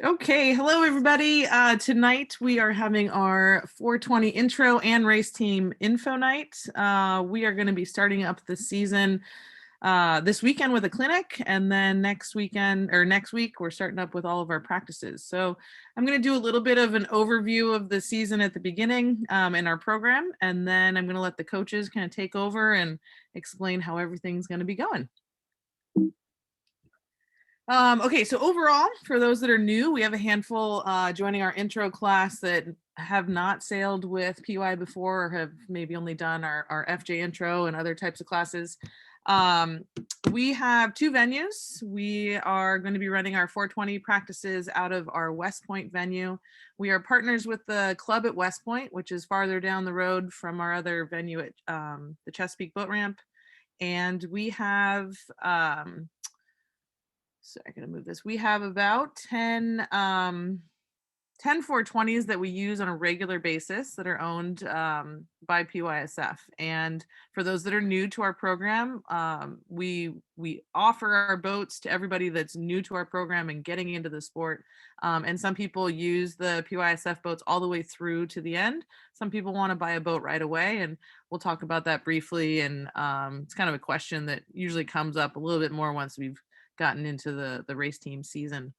Okay, hello everybody. Tonight we are having our 420 intro and race team info night. We are going to be starting up the season this weekend with a clinic, and then next week we're starting up with all of our practices. So I'm going to do a little bit of an overview of the season at the beginning in our program, and then I'm going to let the coaches kind of take over and explain how everything's going to be going. Okay, so overall, for those that are new, we have a handful joining our intro class that have not sailed with PY before or have maybe only done our FJ intro and other types of classes. We have two venues. We are going to be running our 420 practices out of our West Point venue. We are partners with the club at West Point, which is farther down the road from our other venue at the Chesapeake Boat Ramp. And we have so I'm going to move this. We have about 10 420s that we use on a regular basis that are owned by PYSF. And for those that are new to our program, we offer our boats to everybody that's new to our program and getting into the sport. And some people use the PYSF boats all the way through to the end. Some people want to buy a boat right away, and we'll talk about that briefly. And it's kind of a question that usually comes up a little bit more once we've gotten into the race team season.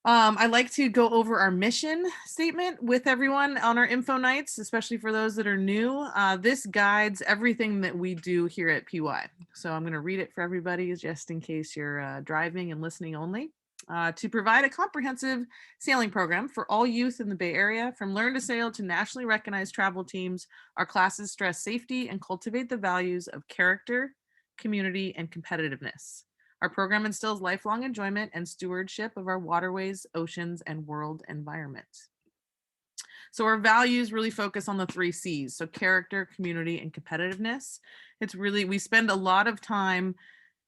I like to go over our mission statement with everyone on our info nights, especially for those that are new. This guides everything that we do here at PY. So I'm going to read it for everybody just in case you're driving and listening only. To provide a comprehensive sailing program for all youth in the Bay Area, from Learn to Sail to nationally recognized travel teams, our classes stress safety and cultivate the values of character, community, and competitiveness. Our program instills lifelong enjoyment and stewardship of our waterways, oceans, and world environment. So our values really focus on the 3 C's. So character, community, and competitiveness. We spend a lot of time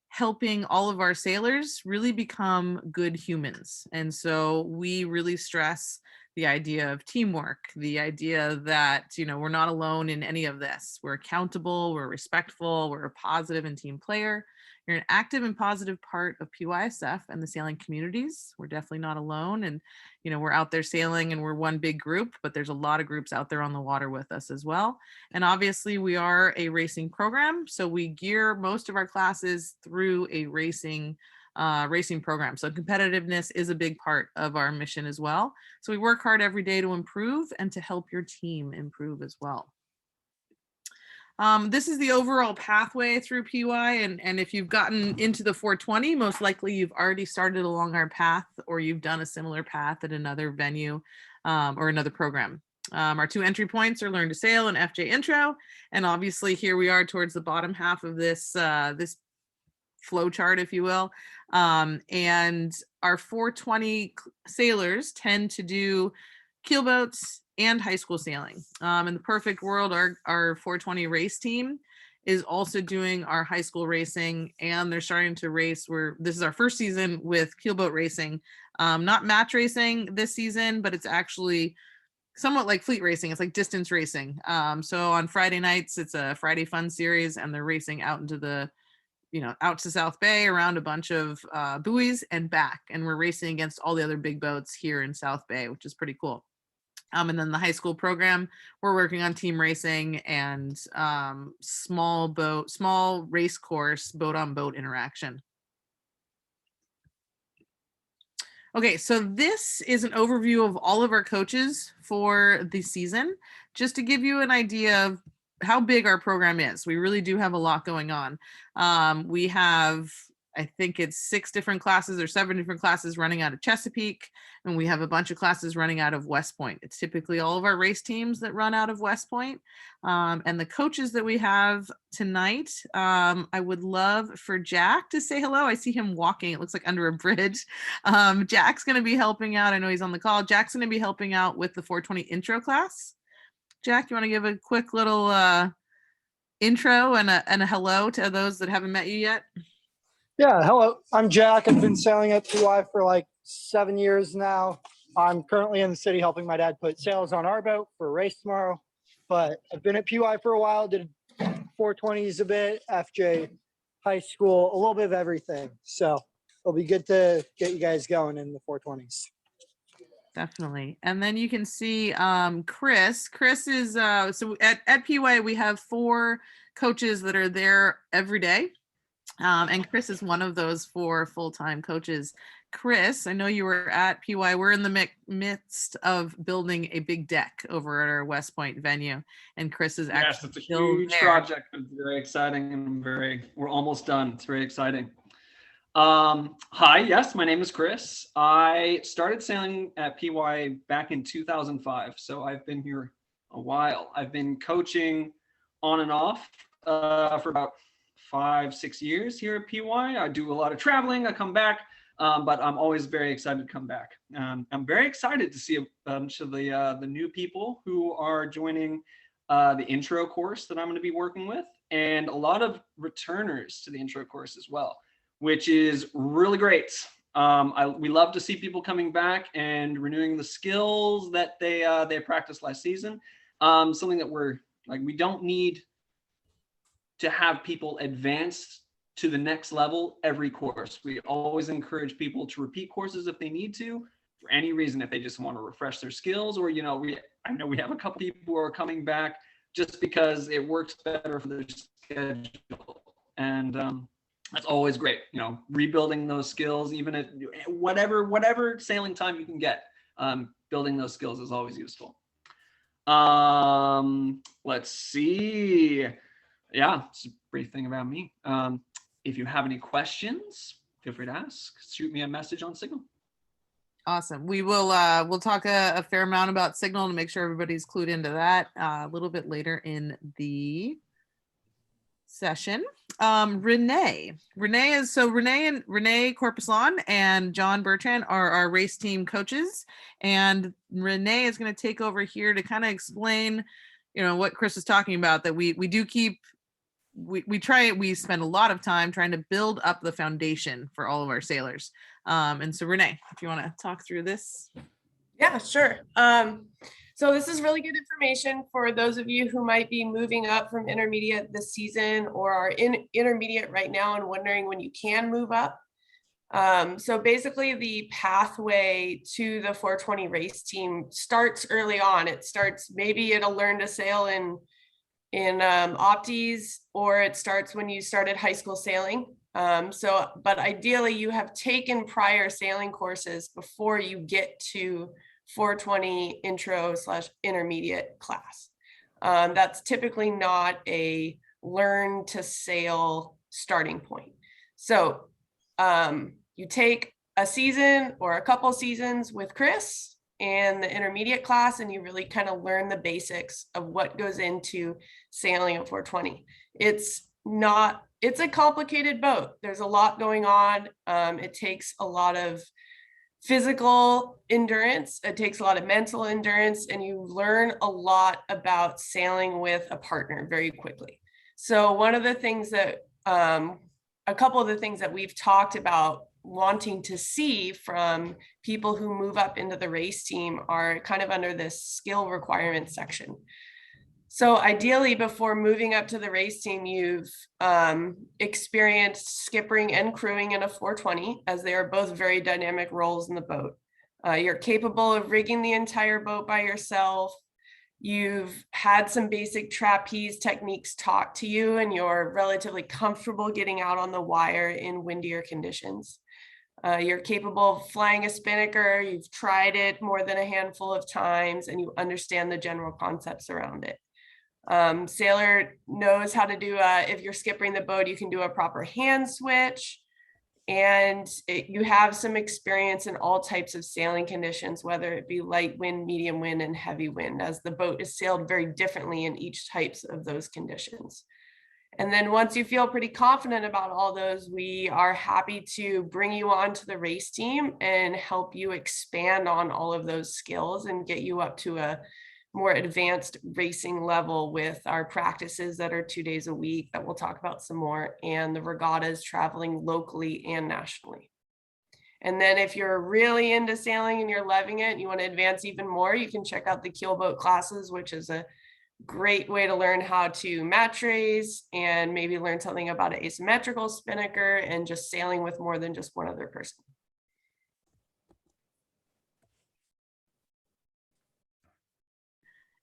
helping all of our sailors really become good humans. And so we really stress the idea of teamwork, the idea that, we're not alone in any of this. We're accountable, we're respectful, we're a positive and team player. You're an active and positive part of PYSF and the sailing communities. We're definitely not alone. And, we're out there sailing and we're one big group, but there's a lot of groups out there on the water with us as well. And obviously we are a racing program. So we gear most of our classes through a racing program. So competitiveness is a big part of our mission as well. So we work hard every day to improve and to help your team improve as well. This is the overall pathway through PY, and if you've gotten into the 420, most likely you've already started along our path, or you've done a similar path at another venue or another program. Our 2 entry points are Learn to Sail and FJ Intro, and obviously here we are towards the bottom half of this this flow chart, if you will. And our 420 sailors tend to do keelboats and high school sailing. In the perfect world, our 420 race team is also doing our high school racing, and they're starting to race. This is our first season with keelboat racing, not match racing this season, but it's actually somewhat like fleet racing. It's like distance racing. So on Friday nights, it's a Friday Fun series, and they're racing out into out to South Bay around a bunch of buoys and back. And we're racing against all the other big boats here in South Bay, which is pretty cool. And then the high school program, we're working on team racing and small race course, boat on boat interaction. Okay, so this is an overview of all of our coaches for the season, just to give you an idea of how big our program is. We really do have a lot going on. We have, I think it's 6 different classes or 7 different classes running out of Chesapeake, and we have a bunch of classes running out of West Point. It's typically all of our race teams that run out of West Point. And the coaches that we have tonight, I would love for Jack to say hello. I see him walking. It looks like under a bridge. Jack's going to be helping out. I know he's on the call. Jack's going to be helping out with the 420 intro class. Jack, you want to give a quick little intro and a hello to those that haven't met you yet? Yeah, hello. I'm Jack. I've been sailing at PY for like 7 years now. I'm currently in the city helping my dad put sails on our boat for a race tomorrow. But I've been at PY for a while, did 420s a bit, FJ, high school, a little bit of everything. So a it'll be good to get you guys going in the 420s. Definitely. And then you can see Chris. Chris is so at PY we have 4 coaches that are there every day. And Chris is one of those 4 full-time coaches. Chris, I know you were at PY. We're in the midst of building a big deck over at our West Point venue, and Chris is actually yes, it's a huge project. It's very exciting, and we're almost done. It's very exciting. Hi, yes, my name is Chris. I started sailing at PY back in 2005, so I've been here a while. I've been coaching on and off for about 5-6 years here at PY. I do a lot of traveling. I come back, but I'm always very excited to come back. I'm very excited to see a bunch of the new people who are joining the intro course that I'm going to be working with, and a lot of returners to the intro course as well, which is really great. We love to see people coming back and renewing the skills that they practiced last season. Something that we don't need to have people advance to the next level every course. We always encourage people to repeat courses if they need to, for any reason, if they just want to refresh their skills, or I know we have a couple people who are coming back just because it works better for their schedule, and that's always great. Rebuilding those skills, even at whatever sailing time you can get, building those skills is always useful. Let's see. Yeah, it's a brief thing about me. If you have any questions, feel free to ask. Shoot me a message on Signal. Awesome. We will we'll talk a fair amount about Signal to make sure everybody's clued into that a little bit later in the session. Renee Corpuslon and John Bertrand are our race team coaches, and Renee is going to take over here to kind of explain what Chris is talking about, that we spend a lot of time trying to build up the foundation for all of our sailors. And so Renee, if you want to talk through this. Yeah, sure. So this is really good information for those of you who might be moving up from intermediate this season, or are in intermediate right now and wondering when you can move up. So basically the pathway to the 420 race team starts early on. It starts maybe at a learn to sail in Opties, or it starts when you started high school sailing. But ideally you have taken prior sailing courses before you get to 420 intro/intermediate class. That's typically not a learn to sail starting point. So you take a season or a couple seasons with Chris and the intermediate class, and you really kind of learn the basics of what goes into sailing at 420. It's a complicated boat. There's a lot going on. It takes a lot of physical endurance. It takes a lot of mental endurance, and you learn a lot about sailing with a partner very quickly. So one of the things that, a couple of the things that we've talked about wanting to see from people who move up into the race team are kind of under this skill requirements section. So ideally, before moving up to the race team, you've experienced skippering and crewing in a 420, as they are both very dynamic roles in the boat. You're capable of rigging the entire boat by yourself. You've had some basic trapeze techniques taught to you, and you're relatively comfortable getting out on the wire in windier conditions. You're capable of flying a spinnaker. You've tried it more than a handful of times, and you understand the general concepts around it. Sailor knows how to do if you're skippering the boat, you can do a proper hand switch, and you have some experience in all types of sailing conditions, whether it be light wind, medium wind, and heavy wind, as the boat is sailed very differently in each types of those conditions. And then once you feel pretty confident about all those, we are happy to bring you on to the race team and help you expand on all of those skills and get you up to a more advanced racing level with our practices that are 2 days a week that we'll talk about some more, and the regattas traveling locally and nationally. And then if you're really into sailing and you're loving it and you want to advance even more, you can check out the keelboat classes, which is a Great way to learn how to match race and maybe learn something about an asymmetrical spinnaker and just sailing with more than just one other person.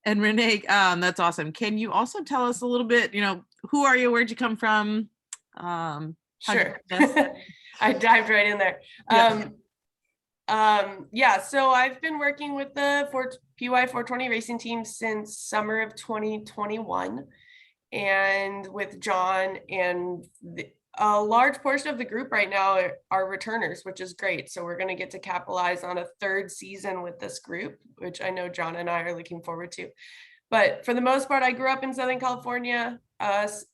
And Renee, that's awesome. Can you also tell us a little bit, who are you? Where'd you come from? How'd you Sure. get this? I dived right in there. Yeah, so I've been working with the PY 420 racing team since summer of 2021, and with John, and a large portion of the group right now are returners, which is great. So we're going to get to capitalize on a third season with this group, which I know John and I are looking forward to. But for the most part, I grew up in Southern California,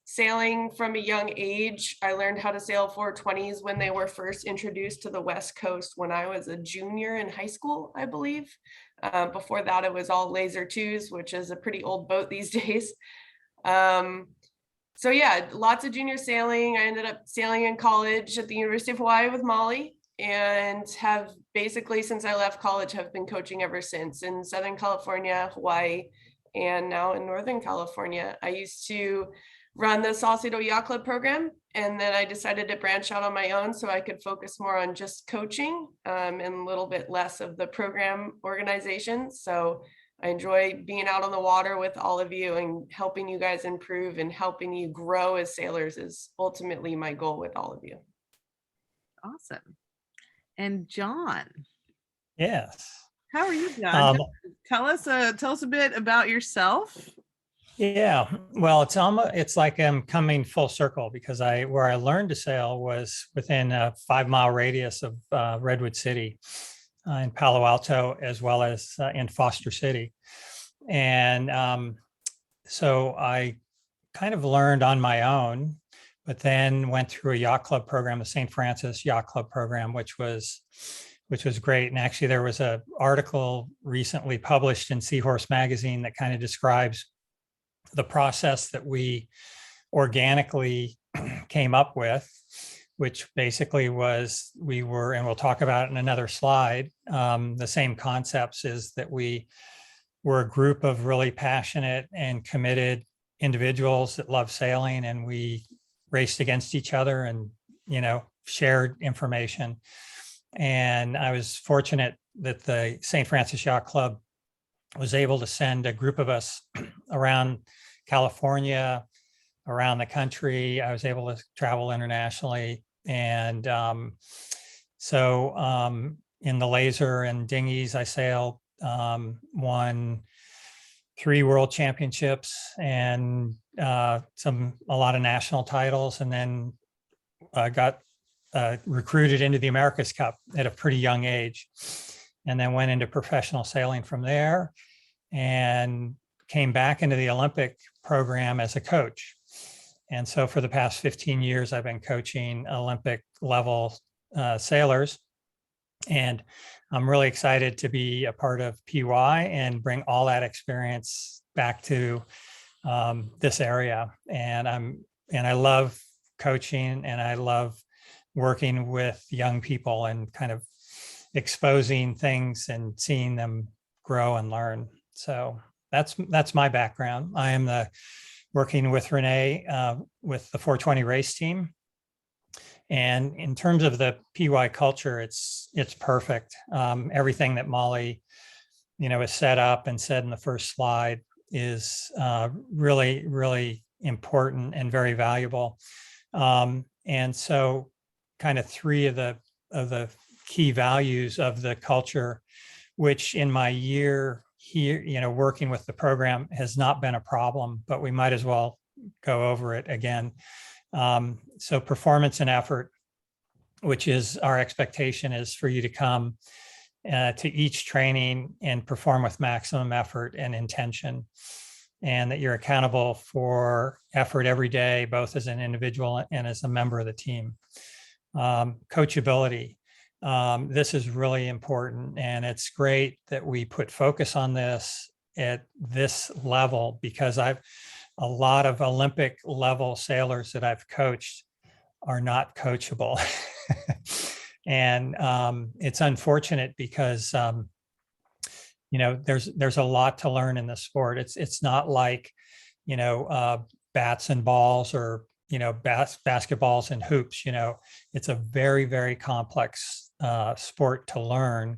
sailing from a young age. I learned how to sail 420s when they were first introduced to the West Coast when I was a junior in high school, I believe. Before that, it was all Laser 2s, which is a pretty old boat these days. So yeah, lots of junior sailing. I ended up sailing in college at the University of Hawaii with Molly, and have basically, since I left college, have been coaching ever since in Southern California, Hawaii, and now in Northern California. I used to run the Sausalito Yacht Club program, and then I decided to branch out on my own so I could focus more on just coaching, and a little bit less of the program organization. So I enjoy being out on the water with all of you and helping you guys improve and helping you grow as sailors is ultimately my goal with all of you. Awesome. And John, Yes. how are you, John? Tell us a bit about yourself. Yeah. Well, it's like I'm coming full circle, because where I learned to sail was within a 5-mile radius of Redwood City in Palo Alto, as well as in Foster City. And so I kind of learned on my own, but then went through a yacht club program, the St. Francis Yacht Club program, which was great. And actually, there was an article recently published in Seahorse Magazine that kind of describes the process that we organically came up with, which basically was, and we'll talk about it in another slide, the same concepts, is that we were a group of really passionate and committed individuals that love sailing, and we raced against each other and, shared information. And I was fortunate that the St. Francis Yacht Club was able to send a group of us around California, around the country. I was able to travel internationally. And so in the laser and dinghies, I sailed, won 3 world championships and a lot of national titles, and then got recruited into the America's Cup at a pretty young age, and then went into professional sailing from there, and came back into the Olympic program as a coach. And so for the past 15 years, I've been coaching Olympic level sailors. And I'm really excited to be a part of PY and bring all that experience back to this area. And I love coaching, and I love working with young people and kind of exposing things and seeing them grow and learn. So that's my background. I am working with Renee with the 420 race team. And in terms of the PY culture, it's perfect. Everything that Molly, is set up and said in the first slide is really, really important and very valuable. And so kind of 3 of the key values of the culture, which in my year here, working with the program, has not been a problem, but we might as well go over it again. So performance and effort, which is our expectation, is for you to come to each training and perform with maximum effort and intention, and that you're accountable for effort every day, both as an individual and as a member of the team. Coachability. This is really important, and it's great that we put focus on this at this level, because a lot of Olympic level sailors that I've coached are not coachable. And it's unfortunate, because there's a lot to learn in the sport. It's not like, bats and balls, or, basketballs and hoops. It's a very, very complex sport to learn.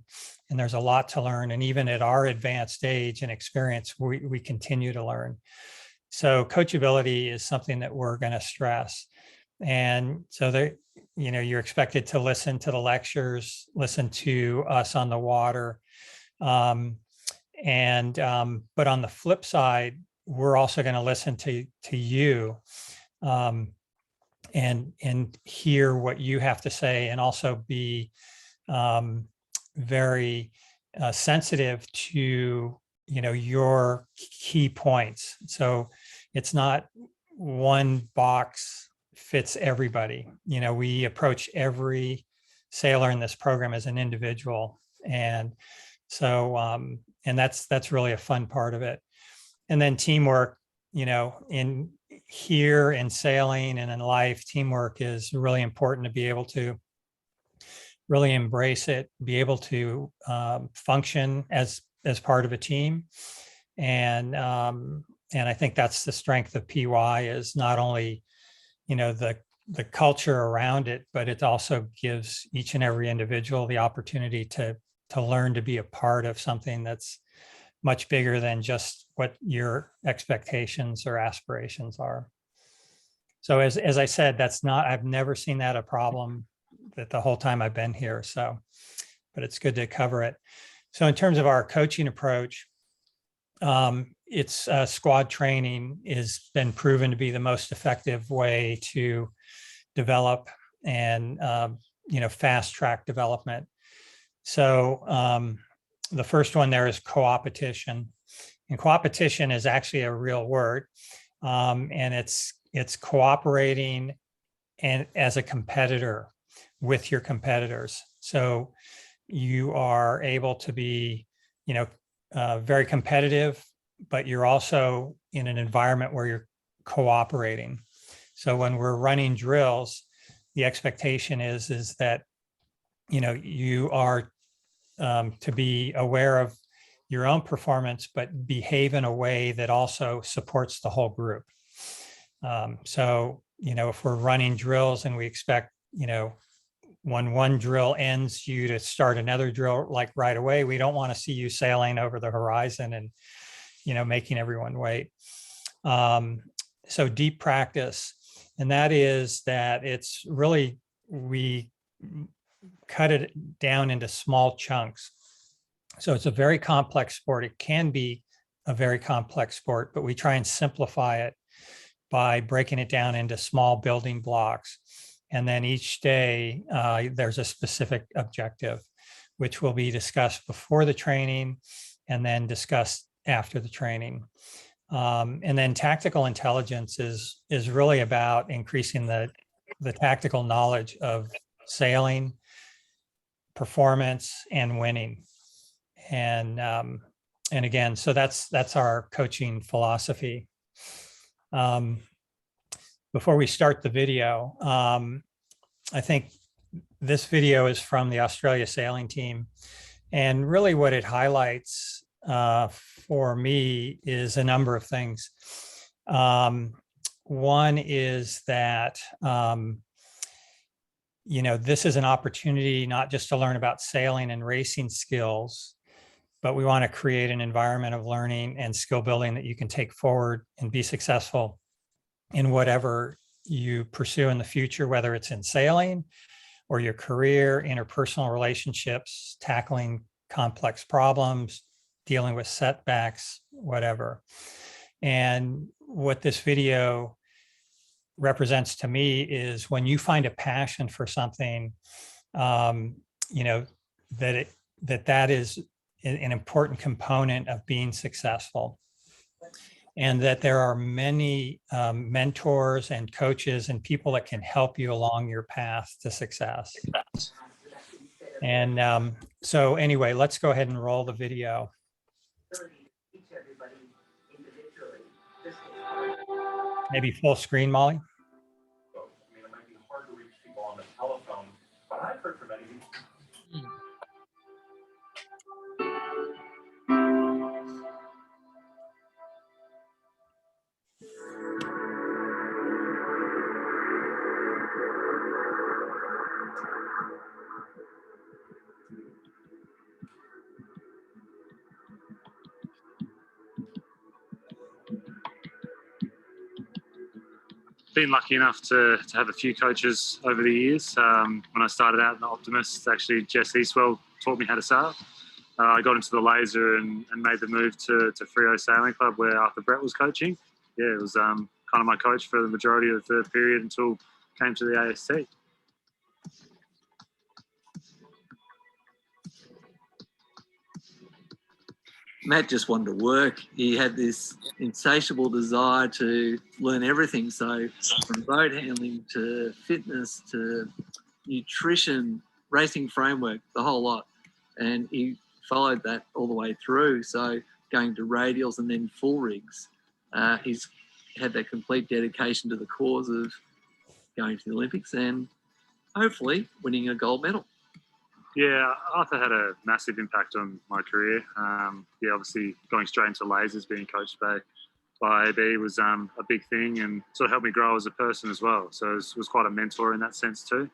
And there's a lot to learn. And even at our advanced age and experience, we continue to learn. So coachability is something that we're going to stress. And so you're expected to listen to the lectures, listen to us on the water. But on the flip side, we're also going to listen to you, and hear what you have to say, and also be very sensitive to your key points. So it's not one box fits everybody. We approach every sailor in this program as an individual, and so and that's really a fun part of it. And then teamwork, in here in sailing and in life, teamwork is really important to be able to really embrace it, be able to function as part of a team. And I think that's the strength of PY, is not only, the culture around it, but it also gives each and every individual the opportunity to learn to be a part of something that's much bigger than just what your expectations or aspirations are. So as I said, I've never seen that a problem that the whole time I've been here. So, but it's good to cover it. So in terms of our coaching approach, it's squad training has been proven to be the most effective way to develop and, fast track development. So the first one there is co-opetition, and co-opetition is actually a real word. And it's cooperating and as a competitor with your competitors. So you are able to be, very competitive, but you're also in an environment where you're cooperating. So when we're running drills, the expectation is that, you are to be aware of your own performance, but behave in a way that also supports the whole group. So, if we're running drills and we expect, when one drill ends, you to start another drill like right away, we don't want to see you sailing over the horizon and, making everyone wait. So deep practice, and that is that it's really, we cut it down into small chunks. So it's a very complex sport. It can be a very complex sport, but we try and simplify it by breaking it down into small building blocks. And then each day there's a specific objective, which will be discussed before the training and then discussed after the training. And then tactical intelligence is really about increasing the tactical knowledge of sailing, performance, and winning. And again, so that's our coaching philosophy. Before we start the video, I think this video is from the Australia sailing team. And really what it highlights for me is a number of things. One is that, this is an opportunity not just to learn about sailing and racing skills, but we want to create an environment of learning and skill building that you can take forward and be successful in whatever you pursue in the future, whether it's in sailing or your career, interpersonal relationships, tackling complex problems, dealing with setbacks, whatever. And what this video represents to me is when you find a passion for something, that is an important component of being successful. And that there are many mentors and coaches and people that can help you along your path to success. And so anyway, let's go ahead and roll the video. Maybe full screen, Molly. It might be hard to reach people on the telephone, but I've heard from many people. been lucky enough to have a few coaches over the years. When I started out in the Optimist, actually Jess Eastwell taught me how to sail. I got into the laser and made the move to Freo Sailing Club where Arthur Brett was coaching. Yeah, it was kind of my coach for the majority of the period until came to the AST. Matt just wanted to work. He had this insatiable desire to learn everything. So from boat handling to fitness to nutrition, racing framework, the whole lot. And he followed that all the way through. So going to radials and then full rigs. He's had that complete dedication to the cause of going to the Olympics and hopefully winning a gold medal. Yeah, Arthur had a massive impact on my career. Yeah, obviously going straight into lasers, being coached by AB was a big thing and sort of helped me grow as a person as well. So it was quite a mentor in that sense too.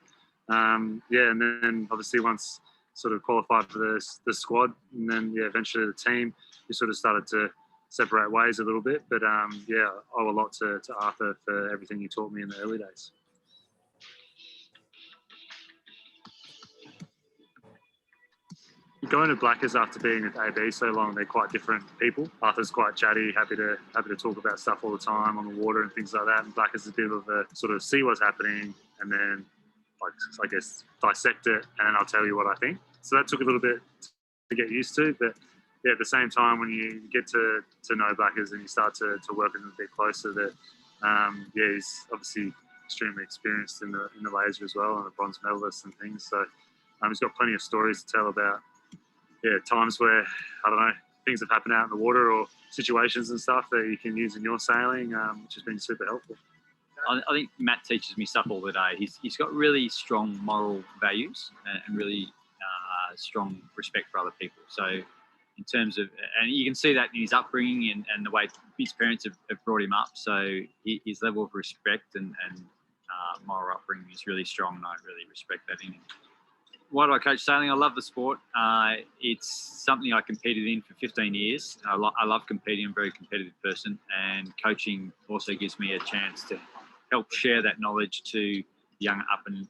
Yeah, and then obviously once sort of qualified for the squad and then eventually the team, we sort of started to separate ways a little bit. But yeah, I owe a lot to Arthur for everything he taught me in the early days. Going to Blackers after being with AB so long, they're quite different people. Arthur's quite chatty, happy to talk about stuff all the time on the water and things like that. And Blackers is a bit of a sort of see what's happening and then, like, I guess, dissect it and then I'll tell you what I think. So that took a little bit to get used to. But yeah, at the same time, when you get to know Blackers and you start to work with him a bit closer, that yeah, he's obviously extremely experienced in the laser as well and a bronze medalist and things. So he's got plenty of stories to tell about times where, I don't know, things have happened out in the water or situations and stuff that you can use in your sailing, which has been super helpful. I think Matt teaches me stuff all the day. He's got really strong moral values and really strong respect for other people. So in terms of, and you can see that in his upbringing and the way his parents have brought him up. So his level of respect and moral upbringing is really strong and I really respect that in him. Why do I coach sailing? I love the sport. It's something I competed in for 15 years. I love competing. I'm a very competitive person. And coaching also gives me a chance to help share that knowledge to young up and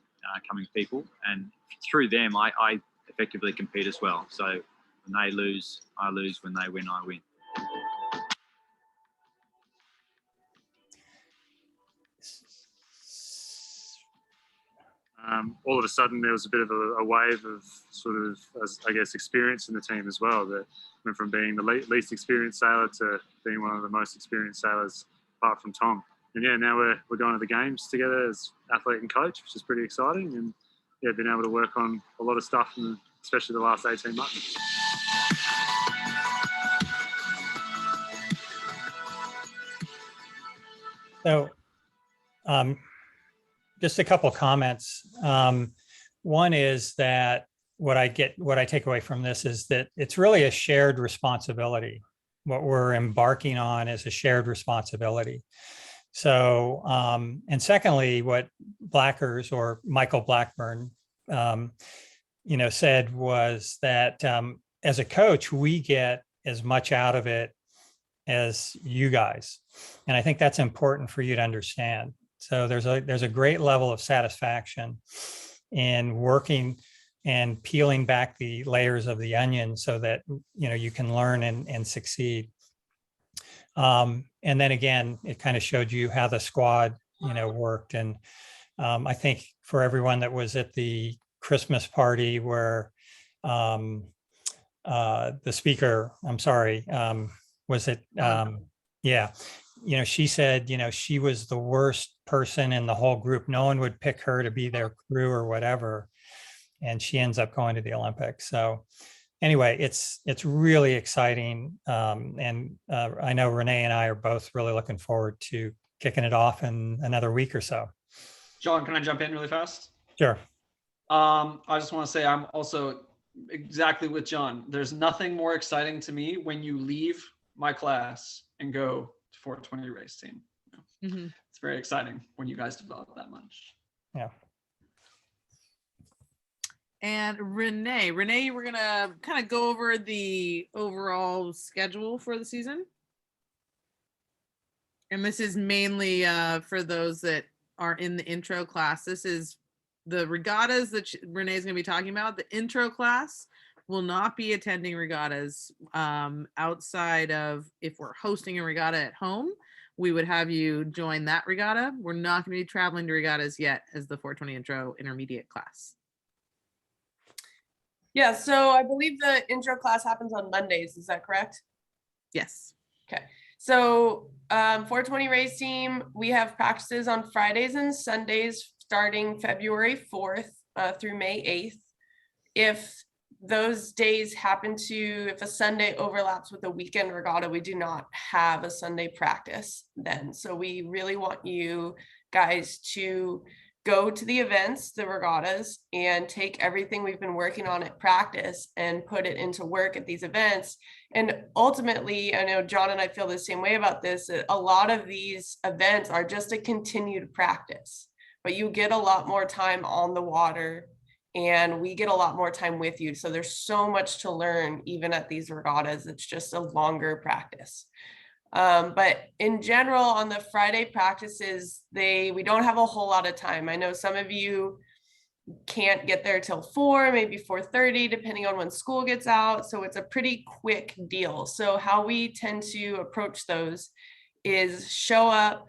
coming people. And through them, I effectively compete as well. So when they lose, I lose. When they win, I win. All of a sudden there was a bit of a wave of sort of, I guess, experience in the team as well, that went from being the least experienced sailor to being one of the most experienced sailors apart from Tom. And yeah, now we're going to the games together as athlete and coach, which is pretty exciting. And yeah, been able to work on a lot of stuff, and especially the last 18 months. So just a couple comments. One is that what I take away from this is that it's really a shared responsibility. What we're embarking on is a shared responsibility. So, and secondly, what Blackers or Michael Blackburn, said was that as a coach, we get as much out of it as you guys. And I think that's important for you to understand. So there's a great level of satisfaction in working and peeling back the layers of the onion so that, you can learn and succeed. And then again, it kind of showed you how the squad, worked. And I think for everyone that was at the Christmas party where the speaker, was it? Yeah. She said, she was the worst person in the whole group. No one would pick her to be their crew or whatever. And she ends up going to the Olympics. So anyway, it's really exciting. And I know Renee and I are both really looking forward to kicking it off in another week or so. John, can I jump in really fast? Sure. I just want to say I'm also exactly with John. There's nothing more exciting to me when you leave my class and go to 420 race team. Mm-hmm. It's very exciting when you guys develop that much. Yeah. And Renee, we're going to kind of go over the overall schedule for the season. And this is mainly for those that are in the intro class. This is the regattas that Renee is going to be talking about. The intro class will not be attending regattas outside of if we're hosting a regatta at home. We would have you join that regatta. We're not going to be traveling to regattas yet as the 420 intro intermediate class. Yeah, so I believe the intro class happens on Mondays. Is that correct? Yes. Okay. So 420 race team, we have practices on Fridays and Sundays starting February 4th through May 8th. If those days happen to, if a Sunday overlaps with a weekend regatta, we do not have a Sunday practice then. So we really want you guys to go to the events, the regattas, and take everything we've been working on at practice and put it into work at these events. And ultimately, I know John and I feel the same way about this. A lot of these events are just a continued practice, but you get a lot more time on the water and we get a lot more time with you. So there's so much to learn even at these regattas. It's just a longer practice. But in general, on the Friday practices, we don't have a whole lot of time. I know some of you can't get there till 4, maybe 4:30, depending on when school gets out. So it's a pretty quick deal. So how we tend to approach those is show up,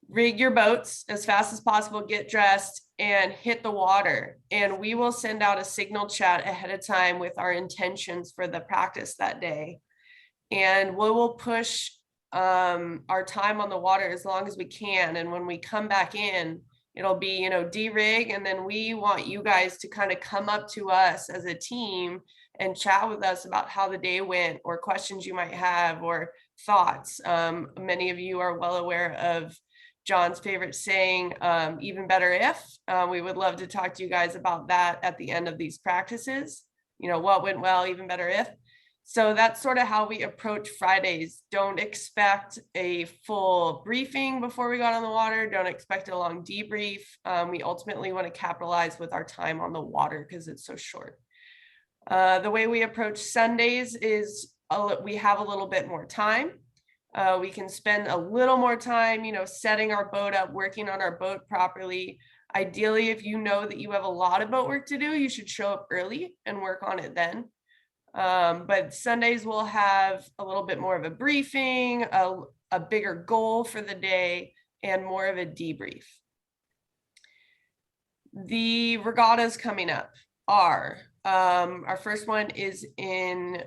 rig your boats as fast as possible, get dressed, and hit the water. And we will send out a signal chat ahead of time with our intentions for the practice that day. And we will push our time on the water as long as we can. And when we come back in, it'll be, de-rig. And then we want you guys to kind of come up to us as a team and chat with us about how the day went, or questions you might have, or thoughts. Many of you are well aware of John's favorite saying, even better if. We would love to talk to you guys about that at the end of these practices. What went well, even better if. So that's sort of how we approach Fridays. Don't expect a full briefing before we got on the water. Don't expect a long debrief. We ultimately want to capitalize with our time on the water because it's so short. The way we approach Sundays is we have a little bit more time. We can spend a little more time, setting our boat up, working on our boat properly. Ideally, if you know that you have a lot of boat work to do, you should show up early and work on it then. But Sundays will have a little bit more of a briefing, a bigger goal for the day, and more of a debrief. The regattas coming up are, our first one is in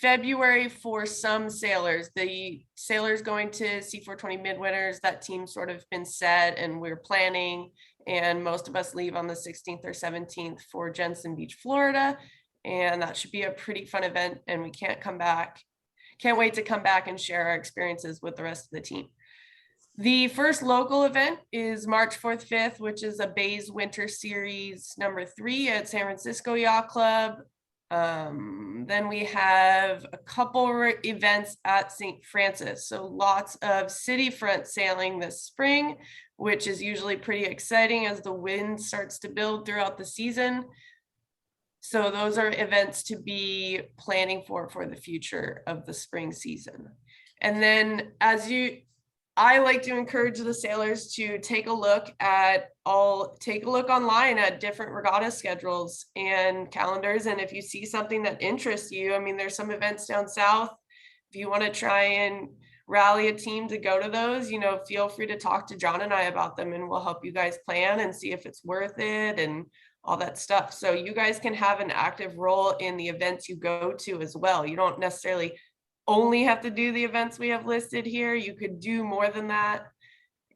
February for some sailors. The sailors going to C420 midwinters, that team's sort of been set and we're planning, and most of us leave on the 16th or 17th for Jensen Beach, Florida. And that should be a pretty fun event, and we can't wait to come back and share our experiences with the rest of the team. The first local event is March 4th, 5th, which is a Bays Winter Series number 3 at San Francisco Yacht Club. Then we have a couple events at St. Francis. So lots of city front sailing this spring, which is usually pretty exciting as the wind starts to build throughout the season. So those are events to be planning for the future of the spring season. And then I like to encourage the sailors to take a look online at different regatta schedules and calendars. And if you see something that interests you, there's some events down south. If you want to try and rally a team to go to those, feel free to talk to John and I about them, and we'll help you guys plan and see if it's worth it and all that stuff. So you guys can have an active role in the events you go to as well. You don't necessarily only have to do the events we have listed here. You could do more than that.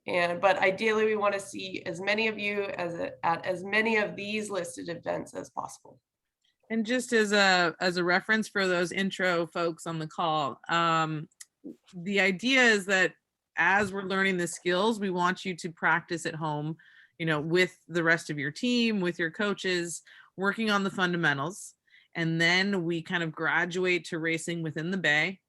But ideally we want to see as many of you at as many of these listed events as possible. And just as a reference for those intro folks on the call, the idea is that as we're learning the skills, we want you to practice at home, with the rest of your team, with your coaches, working on the fundamentals. And then we kind of graduate to racing within the bay.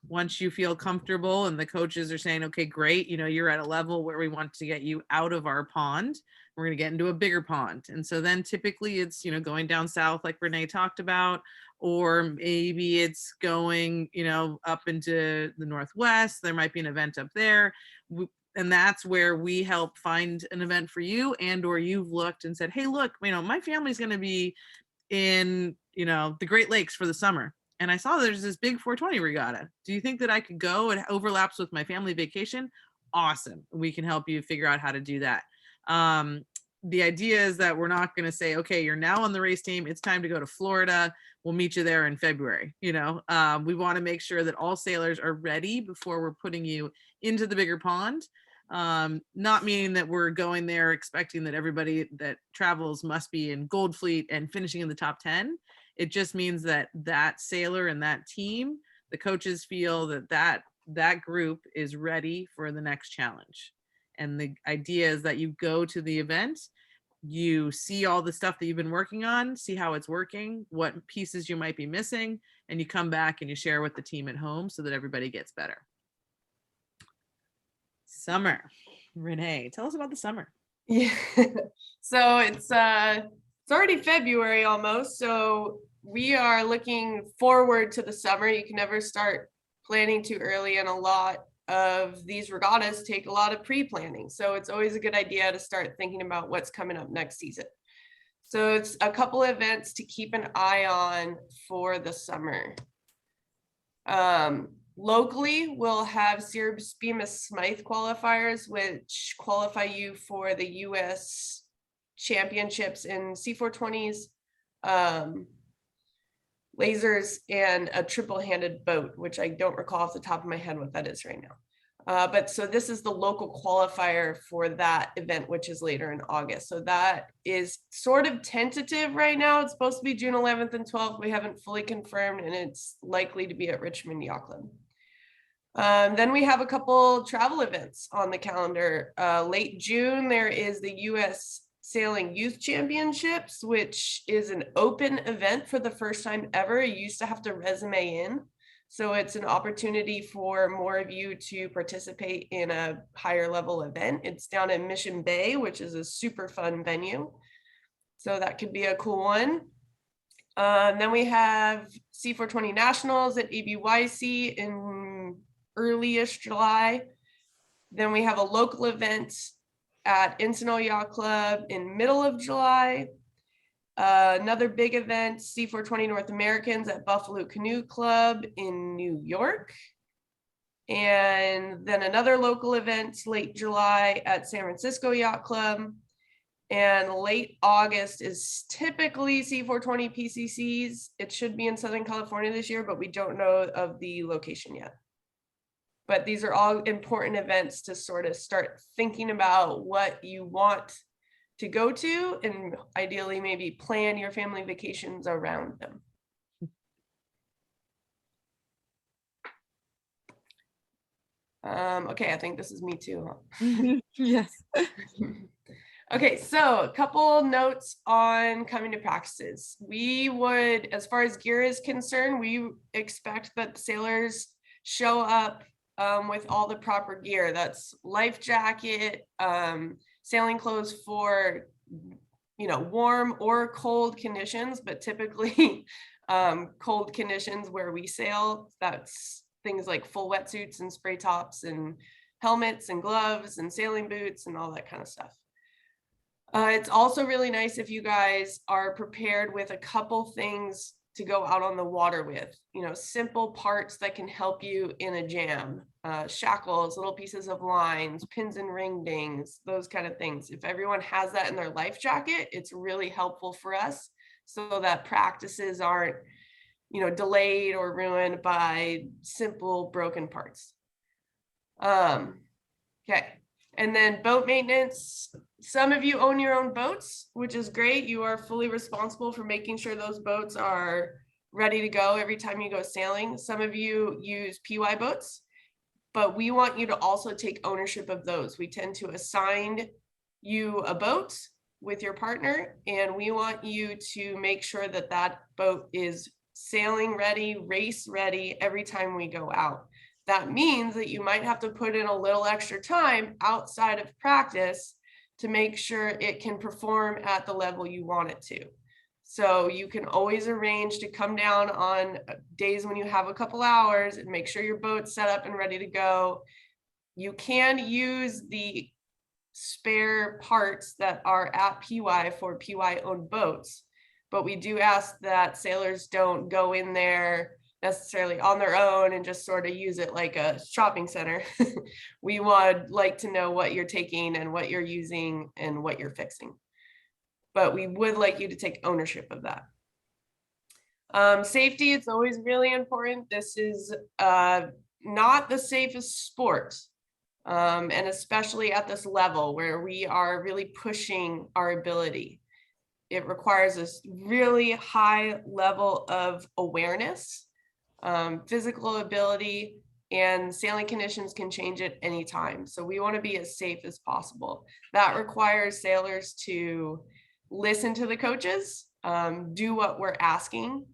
once you feel comfortable and the coaches are saying, okay, great, you're at a level where we want to get you out of our pond, we're going to get into a bigger pond. And so then typically it's, going down south like Renee talked about, or maybe it's going, up into the Northwest. There might be an event up there. And that's where we help find an event for you, and or you've looked and said, hey, look, my family's going to be in, the Great Lakes for the summer. And I saw there's this big 420 regatta. Do you think that I could go? It overlaps with my family vacation. Awesome. We can help you figure out how to do that. The idea is that we're not going to say, okay, you're now on the race team, it's time to go to Florida, we'll meet you there in February. We want to make sure that all sailors are ready before we're putting you into the bigger pond. Not meaning that we're going there expecting that everybody that travels must be in Gold Fleet and finishing in the top 10. It just means that that sailor and that team, the coaches feel that group is ready for the next challenge. And the idea is that you go to the event, you see all the stuff that you've been working on, see how it's working, what pieces you might be missing, and you come back and you share with the team at home so that everybody gets better. Summer. Renee, tell us about the summer. Yeah. So it's already February almost. So we are looking forward to the summer. You can never start planning too early, and a lot of these regattas take a lot of pre-planning. So it's always a good idea to start thinking about what's coming up next season. So it's a couple of events to keep an eye on for the summer. Locally, we'll have Ceres Bemis Smythe qualifiers, which qualify you for the U.S. championships in C420s, lasers, and a triple-handed boat, which I don't recall off the top of my head what that is right now. But so this is the local qualifier for that event, which is later in August. So that is sort of tentative right now. It's supposed to be June 11th and 12th. We haven't fully confirmed, and it's likely to be at Richmond Yacht Club. Then we have a couple travel events on the calendar. Late June, there is the U.S. Sailing Youth Championships, which is an open event for the first time ever. You used to have to resume in. So it's an opportunity for more of you to participate in a higher level event. It's down in Mission Bay, which is a super fun venue. So that could be a cool one. Then we have C420 Nationals at ABYC in early-ish July. Then we have a local event at Encinal Yacht Club in middle of July. Another big event, C420 North Americans at Buffalo Canoe Club in New York. And then another local event late July at San Francisco Yacht Club. And late August is typically C420 PCCs. It should be in Southern California this year, but we don't know of the location yet. But these are all important events to sort of start thinking about what you want to go to, and ideally maybe plan your family vacations around them. Okay, I think this is me too. Huh? Yes. Okay, so a couple notes on coming to practices. We would, as far as gear is concerned, we expect that sailors show up with all the proper gear. That's life jacket, sailing clothes for, warm or cold conditions, but typically cold conditions where we sail. That's things like full wetsuits and spray tops and helmets and gloves and sailing boots and all that kind of stuff. It's also really nice if you guys are prepared with a couple things to go out on the water with, simple parts that can help you in a jam, shackles, little pieces of lines, pins and ring dings, those kind of things. If everyone has that in their life jacket, it's really helpful for us so that practices aren't, delayed or ruined by simple broken parts. Okay. And then boat maintenance. Some of you own your own boats, which is great. You are fully responsible for making sure those boats are ready to go every time you go sailing. Some of you use PY boats, but we want you to also take ownership of those. We tend to assign you a boat with your partner, and we want you to make sure that that boat is sailing ready, race ready every time we go out. That means that you might have to put in a little extra time outside of practice to make sure it can perform at the level you want it to. So you can always arrange to come down on days when you have a couple hours and make sure your boat's set up and ready to go. You can use the spare parts that are at PY for PY owned boats, but we do ask that sailors don't go in there necessarily on their own and just sort of use it like a shopping center. We would like to know what you're taking and what you're using and what you're fixing, but we would like you to take ownership of that. Safety, it's always really important. This is not the safest sport. And especially at this level where we are really pushing our ability. It requires a really high level of awareness, physical ability, and sailing conditions can change at any time. So we want to be as safe as possible. That requires sailors to listen to the coaches, do what we're asking,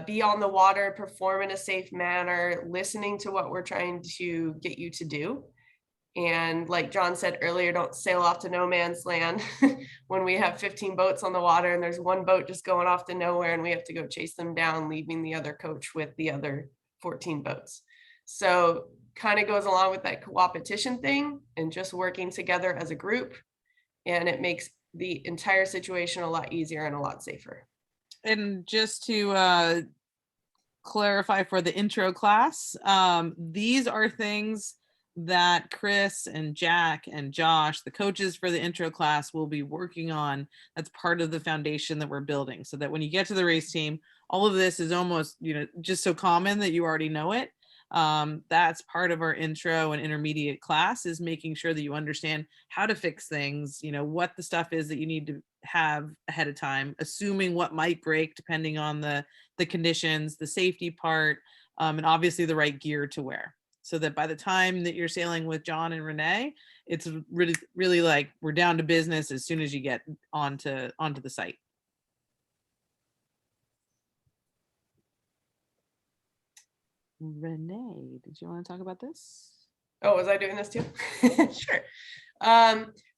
be on the water, perform in a safe manner, listening to what we're trying to get you to do. And like John said earlier, don't sail off to no man's land when we have 15 boats on the water and there's one boat just going off to nowhere and we have to go chase them down, leaving the other coach with the other 14 boats. So kind of goes along with that co-opetition thing and just working together as a group. And it makes the entire situation a lot easier and a lot safer. And just to clarify for the intro class, these are things that Chris and Jack and Josh, the coaches for the intro class, will be working on. That's part of the foundation that we're building, so that when you get to the race team, all of this is almost, just so common that you already know it. That's part of our intro and intermediate class, is making sure that you understand how to fix things, what the stuff is that you need to have ahead of time, assuming what might break depending on the conditions, the safety part, and obviously the right gear to wear. So that by the time that you're sailing with John and Renee, it's really, really like we're down to business as soon as you get onto the site. Renee, did you want to talk about this? Oh, was I doing this too? Sure.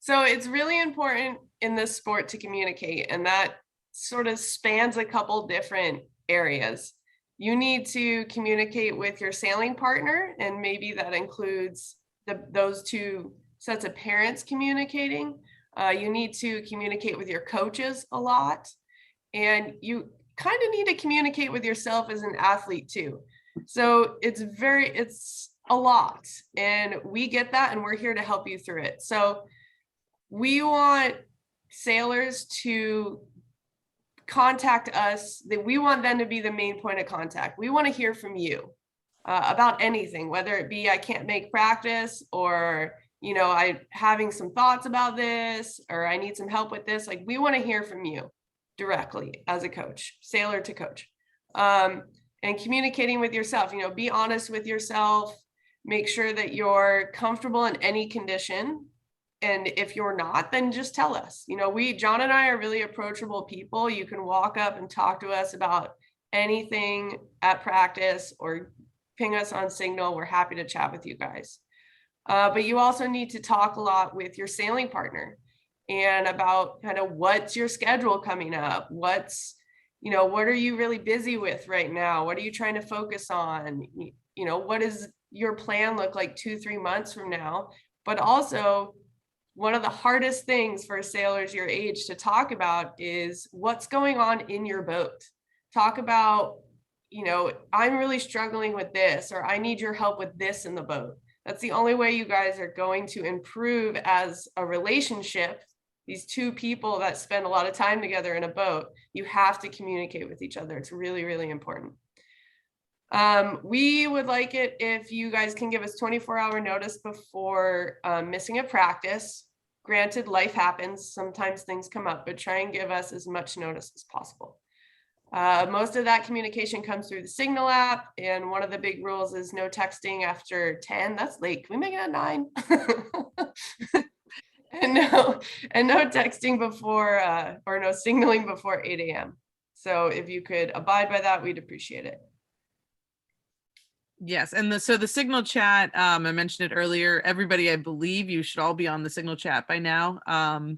So it's really important in this sport to communicate, and that sort of spans a couple different areas. You need to communicate with your sailing partner, and maybe that includes those two sets of parents communicating. You need to communicate with your coaches a lot, and you kind of need to communicate with yourself as an athlete too. So it's a lot, and we get that, and we're here to help you through it. So we want sailors to contact us, that we want them to be the main point of contact. We want to hear from you about anything, whether it be I can't make practice, or I having some thoughts about this, or I need some help with this. Like, we want to hear from you directly as a coach, sailor to coach, and communicating with yourself. Be honest with yourself. Make sure that you're comfortable in any condition. And if you're not, then just tell us. John and I are really approachable people. You can walk up and talk to us about anything at practice or ping us on Signal. We're happy to chat with you guys. But you also need to talk a lot with your sailing partner and about kind of what's your schedule coming up? What are you really busy with right now? What are you trying to focus on? What does your plan look like 2-3 months from now? But also, one of the hardest things for sailors your age to talk about is what's going on in your boat. Talk about, I'm really struggling with this, or I need your help with this in the boat. That's the only way you guys are going to improve as a relationship. These two people that spend a lot of time together in a boat, you have to communicate with each other. It's really, really important. We would like it if you guys can give us 24-hour notice before missing a practice. Granted, life happens. Sometimes things come up, but try and give us as much notice as possible. Most of that communication comes through the Signal app, and one of the big rules is no texting after 10. That's late. Can we make it at 9? and no texting before, or no signaling before 8 a.m. So if you could abide by that, we'd appreciate it. Yes, and so the Signal chat, I mentioned it earlier. Everybody, I believe you should all be on the Signal chat by now.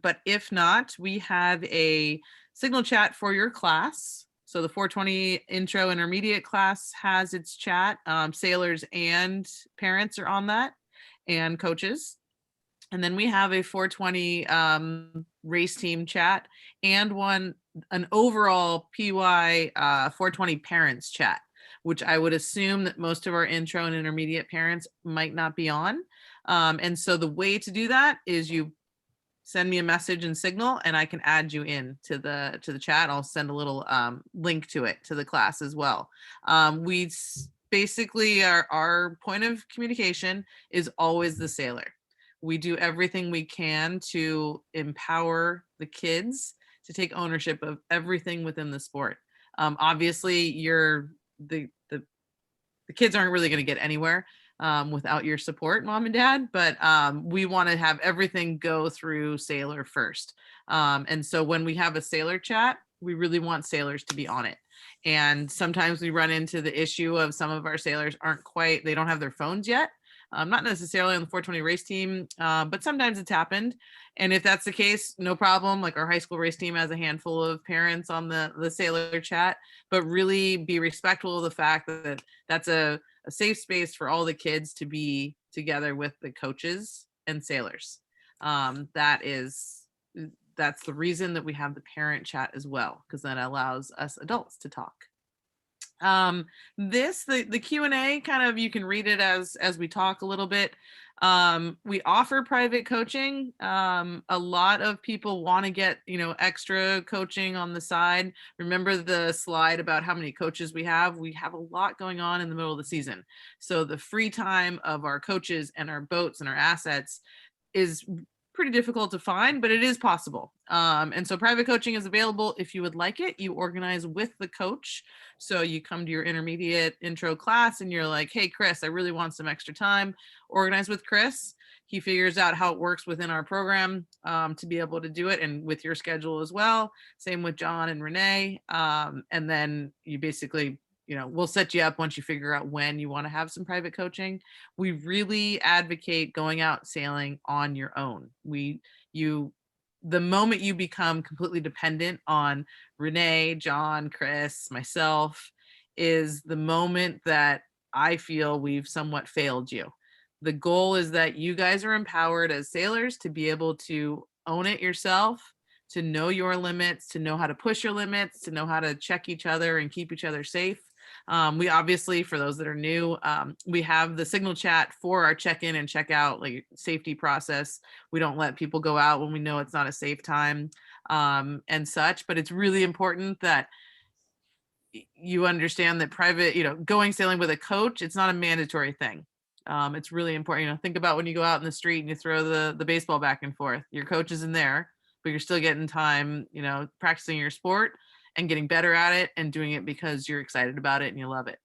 But if not, we have a Signal chat for your class. So the 420 intro intermediate class has its chat. Sailors and parents are on that, and coaches. And then we have a 420 race team chat and an overall PY 420 parents chat, which I would assume that most of our intro and intermediate parents might not be on. And so the way to do that is you send me a message in Signal and I can add you in to the chat. I'll send a little link to it to the class as well. Basically our point of communication is always the sailor. We do everything we can to empower the kids to take ownership of everything within the sport. Obviously, the kids aren't really going to get anywhere without your support, mom and dad, but we want to have everything go through Sailor first. And so when we have a Sailor chat, we really want sailors to be on it. And sometimes we run into the issue of some of our sailors they don't have their phones yet. Not necessarily on the 420 race team, but sometimes it's happened. And if that's the case, no problem. Like our high school race team has a handful of parents on the Sailor chat, but really be respectful of the fact that that's a safe space for all the kids to be together with the coaches and sailors. That's the reason that we have the parent chat as well, because that allows us adults to talk. The Q&A kind of, you can read it as we talk a little bit. We offer private coaching. A lot of people want to get, extra coaching on the side. Remember the slide about how many coaches we have? We have a lot going on in the middle of the season. So the free time of our coaches and our boats and our assets is pretty difficult to find, but it is possible. And so private coaching is available. If you would like it, you organize with the coach. So you come to your intermediate intro class and you're like, hey, Chris, I really want some extra time. Organize with Chris. He figures out how it works within our program to be able to do it, and with your schedule as well. Same with John and Renee. And then you basically, we'll set you up once you figure out when you want to have some private coaching. We really advocate going out sailing on your own. The moment you become completely dependent on Renee, John, Chris, myself, is the moment that I feel we've somewhat failed you. The goal is that you guys are empowered as sailors to be able to own it yourself, to know your limits, to know how to push your limits, to know how to check each other and keep each other safe. We obviously, for those that are new, we have the Signal chat for our check-in and check-out safety process. We don't let people go out when we know it's not a safe time and such, but it's really important that you understand that private, going sailing with a coach, it's not a mandatory thing. It's really important. Think about when you go out in the street and you throw the baseball back and forth. Your coach is in there, but you're still getting time, practicing your sport and getting better at it and doing it because you're excited about it and you love it.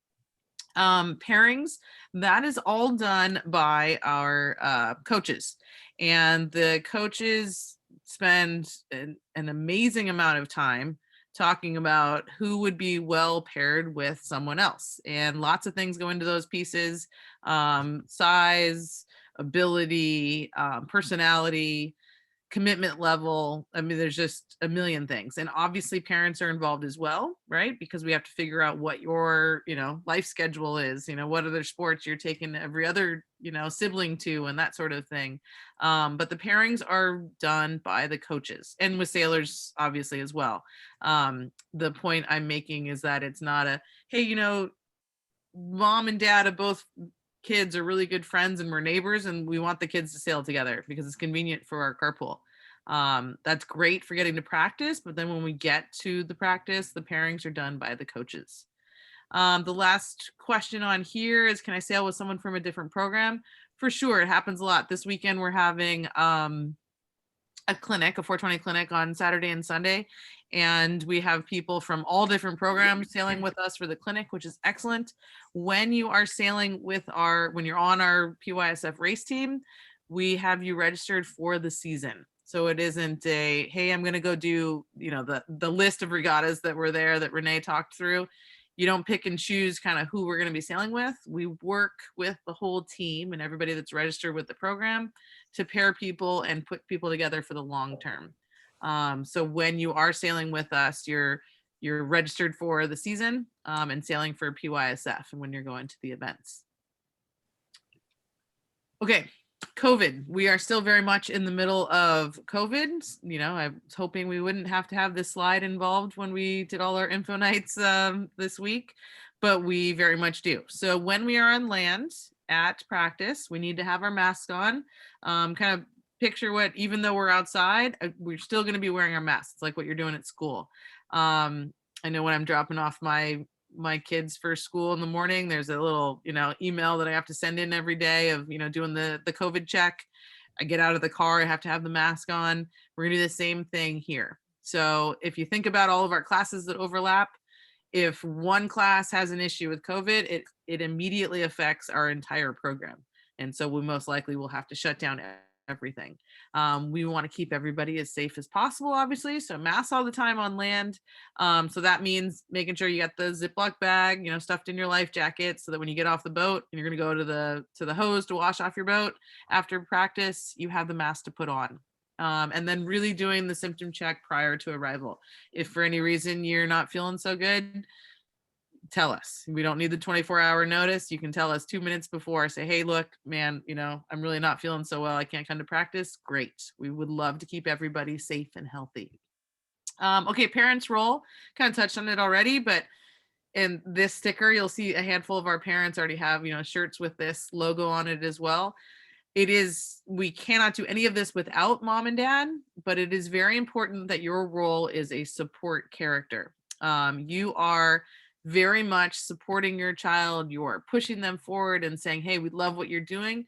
Pairings, that is all done by our coaches, and the coaches spend an amazing amount of time talking about who would be well paired with someone else, and lots of things go into those pieces: size, ability, personality, commitment level. I mean, there's just a million things. And obviously parents are involved as well, right? Because we have to figure out what your, life schedule is, what other sports you're taking every other, sibling to, and that sort of thing. But the pairings are done by the coaches, and with sailors, obviously, as well. The point I'm making is that it's not hey, mom and dad of both kids are really good friends and we're neighbors and we want the kids to sail together because it's convenient for our carpool. That's great for getting to practice, but then when we get to the practice, the pairings are done by the coaches. The last question on here is, can I sail with someone from a different program? For sure, it happens a lot. This weekend we're having a 420 clinic on Saturday and Sunday, and we have people from all different programs sailing with us for the clinic, which is excellent. When you are sailing with when you're on our PYSF race team, we have you registered for the season. So it isn't a, hey, I'm going to go do, the list of regattas that were there that Renee talked through. You don't pick and choose kind of who we're going to be sailing with. We work with the whole team and everybody that's registered with the program to pair people and put people together for the long term. So when you are sailing with us, you're registered for the season and sailing for PYSF and when you're going to the events. Okay, COVID. We are still very much in the middle of COVID. I was hoping we wouldn't have to have this slide involved when we did all our info nights this week, but we very much do. So when we are on land at practice, we need to have our masks on. Kind of picture what, even though we're outside, we're still going to be wearing our masks. It's like what you're doing at school. I know when I'm dropping off my kids for school in the morning, there's a little, email that I have to send in every day of, doing the COVID check. I get out of the car, I have to have the mask on. We're gonna do the same thing here. So if you think about all of our classes that overlap, if one class has an issue with COVID, it immediately affects our entire program. And so we most likely will have to shut down everything. We want to keep everybody as safe as possible, obviously. So masks all the time on land. So that means making sure you got the Ziploc bag, stuffed in your life jacket, so that when you get off the boat and you're going to go to the hose to wash off your boat after practice, you have the mask to put on. And then really doing the symptom check prior to arrival. If for any reason you're not feeling so good, tell us. We don't need the 24-hour notice. You can tell us 2 minutes before. Say, hey, look, man, I'm really not feeling so well. I can't come to practice. Great. We would love to keep everybody safe and healthy. Okay, parents' role. Kind of touched on it already, but in this sticker, you'll see a handful of our parents already have, shirts with this logo on it as well. We cannot do any of this without mom and dad, but it is very important that your role is a support character. You are very much supporting your child. You're pushing them forward and saying, hey, we love what you're doing.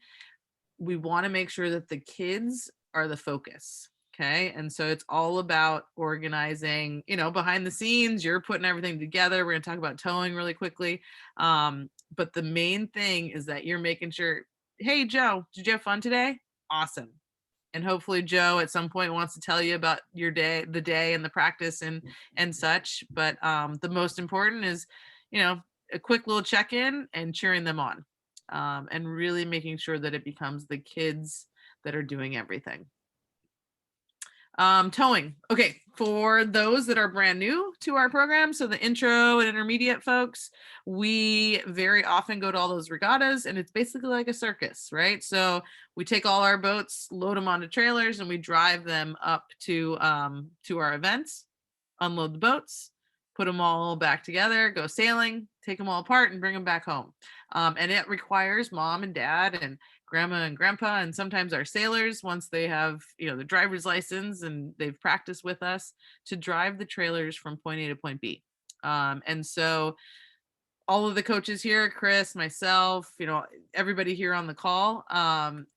We want to make sure that the kids are the focus. Okay. And so it's all about organizing, behind the scenes, you're putting everything together. We're going to talk about towing really quickly. But the main thing is that you're making sure, hey, Joe, did you have fun today? Awesome. And hopefully Joe at some point wants to tell you about your day, the day and the practice and such. But the most important is, a quick little check-in and cheering them on and really making sure that it becomes the kids that are doing everything. Towing. Okay, for those that are brand new to our program, so the intro and intermediate folks, we very often go to all those regattas and it's basically like a circus, right? So we take all our boats, load them onto trailers, and we drive them up to our events, unload the boats, put them all back together, go sailing, take them all apart and bring them back home. And it requires mom and dad and grandma and grandpa, and sometimes our sailors, once they have, the driver's license and they've practiced with us, to drive the trailers from point A to point B. And so all of the coaches here, Chris, myself, everybody here on the call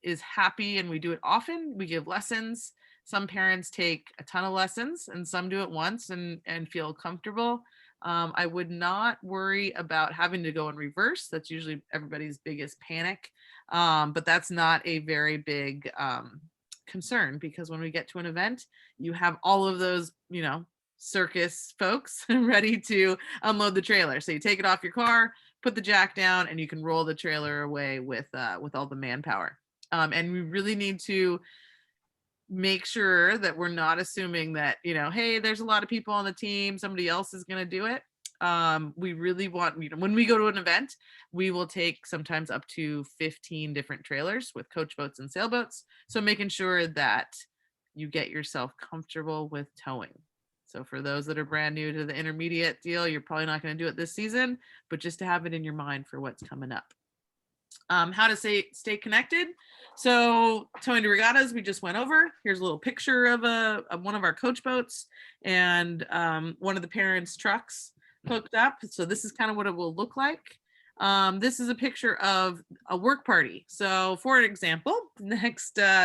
is happy, and we do it often. We give lessons. Some parents take a ton of lessons and some do it once and feel comfortable. I would not worry about having to go in reverse. That's usually everybody's biggest panic. But that's not a very big concern, because when we get to an event, you have all of those, circus folks ready to unload the trailer. So you take it off your car, put the jack down, and you can roll the trailer away with all the manpower. And we really need to make sure that we're not assuming that, hey, there's a lot of people on the team, somebody else is going to do it. We really want, when we go to an event, we will take sometimes up to 15 different trailers with coach boats and sailboats. So making sure that you get yourself comfortable with towing. So for those that are brand new to the intermediate deal, you're probably not going to do it this season, but just to have it in your mind for what's coming up. How to stay connected. So towing to regattas, we just went over. Here's a little picture of one of our coach boats and one of the parents' trucks hooked up. So this is kind of what it will look like. This is a picture of a work party. So for example,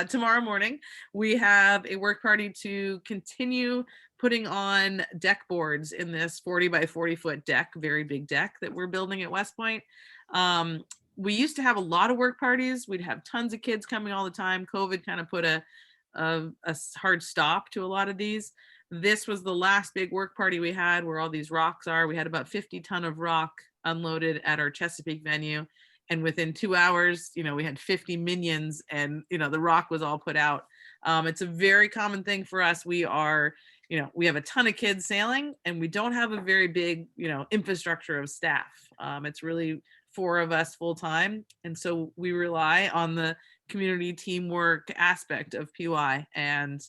tomorrow morning, we have a work party to continue putting on deck boards in this 40 by 40 foot deck, very big deck that we're building at West Point. We used to have a lot of work parties. We'd have tons of kids coming all the time. COVID kind of put a hard stop to a lot of these. This was the last big work party we had where all these rocks are. We had about 50 ton of rock unloaded at our Chesapeake venue. And within 2 hours, we had 50 minions and, the rock was all put out. It's a very common thing for us. We are, we have a ton of kids sailing and we don't have a very big, infrastructure of staff. It's really 4 of us full time. And so we rely on the community teamwork aspect of PY, and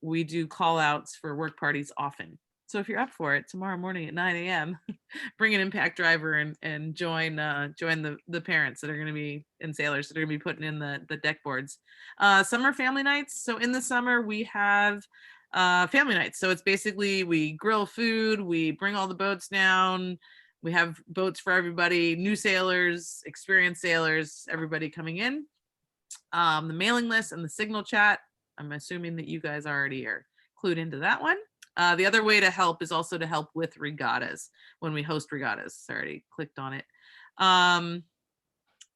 we do call outs for work parties often. So if you're up for it tomorrow morning at 9 a.m., bring an impact driver and join the parents that are going to be and sailors that are going to be putting in the deck boards. Summer family nights. So in the summer we have family nights. So it's basically we grill food, we bring all the boats down, we have boats for everybody, new sailors, experienced sailors, everybody coming in. The mailing list and the signal chat, I'm assuming that you guys already are clued into that one. The other way to help is also to help with regattas when we host regattas. I already clicked on it.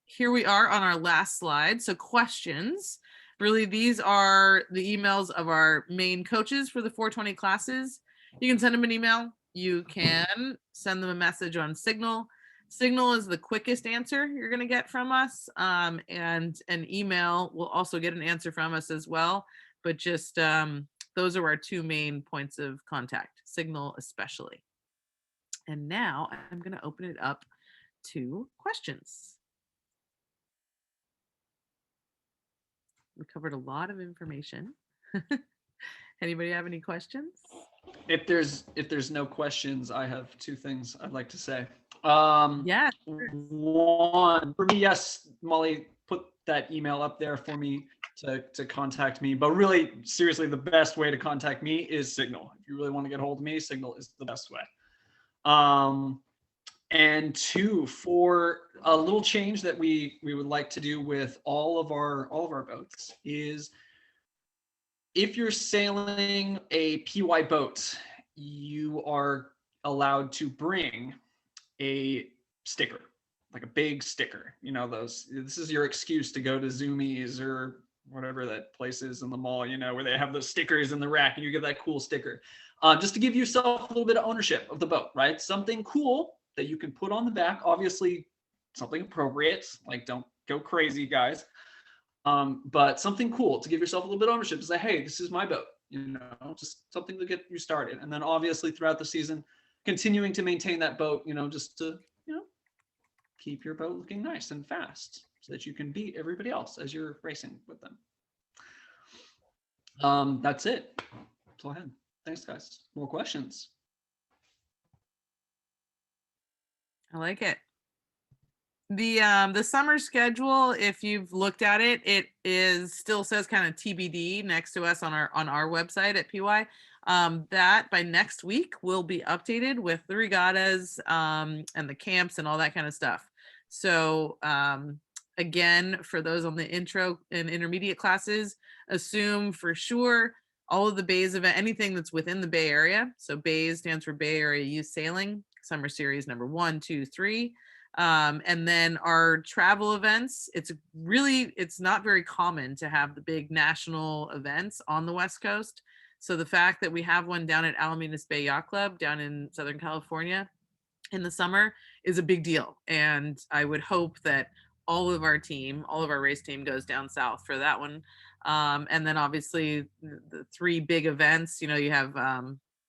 Here we are on our last slide. So questions. Really, these are the emails of our main coaches for the 420 classes. You can send them an email. You can send them a message on Signal. Signal is the quickest answer you're going to get from us. And an email will also get an answer from us as well. But just those are our 2 main points of contact, Signal especially. And now I'm going to open it up to questions. We covered a lot of information. Anybody have any questions? If there's no questions, I have 2 things I'd like to say. Yeah. One, for me, yes, Molly, put that email up there for me to contact me. But really, seriously, the best way to contact me is Signal. If you really want to get a hold of me, Signal is the best way. And 2, for a little change that we would like to do with all of our boats is, if you're sailing a PY boat, you are allowed to bring a sticker, like a big sticker. This is your excuse to go to Zoomies or whatever that place is in the mall, where they have those stickers in the rack and you get that cool sticker. Just to give yourself a little bit of ownership of the boat, right? Something cool that you can put on the back, obviously something appropriate, like don't go crazy, guys. But something cool to give yourself a little bit of ownership to say, hey, this is my boat, just something to get you started. And then obviously throughout the season, continuing to maintain that boat, just to, keep your boat looking nice and fast so that you can beat everybody else as you're racing with them. That's it. That's all I had. Thanks, guys. More questions? I like it. The summer schedule, if you've looked at it, it still says kind of TBD next to us on our website at PY. That by next week will be updated with the regattas and the camps and all that kind of stuff. So again, for those on the intro and intermediate classes, assume for sure all of the bays event, anything that's within the Bay Area. So BAYS stands for Bay Area Youth Sailing, Summer Series number 1, 2, 3. And then our travel events, it's not very common to have the big national events on the West Coast. So the fact that we have one down at Alamitos Bay Yacht Club down in Southern California in the summer is a big deal. And I would hope that all of our race team goes down south for that one. And then obviously the 3 big events, you have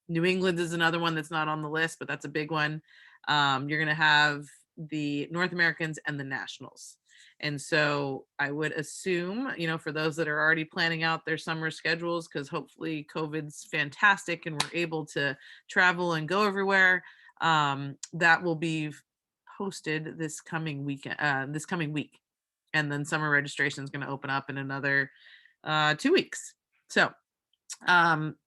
New England is another one that's not on the list, but that's a big one. You're going to have the North Americans and the Nationals. And so I would assume, for those that are already planning out their summer schedules, because hopefully COVID's fantastic and we're able to travel and go everywhere, that will be posted this coming week. And then summer registration is going to open up in another 2 weeks. So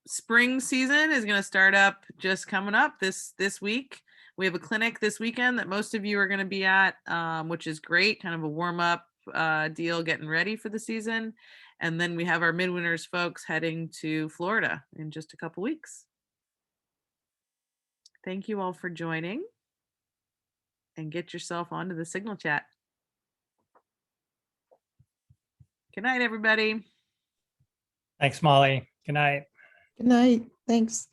spring season is going to start up just coming up this week. We have a clinic this weekend that most of you are going to be at, which is great, kind of a warm-up deal, getting ready for the season. And then we have our midwinters folks heading to Florida in just a couple weeks. Thank you all for joining, and get yourself onto the Signal chat. Good night, everybody. Thanks, Molly. Good night. Good night. Thanks.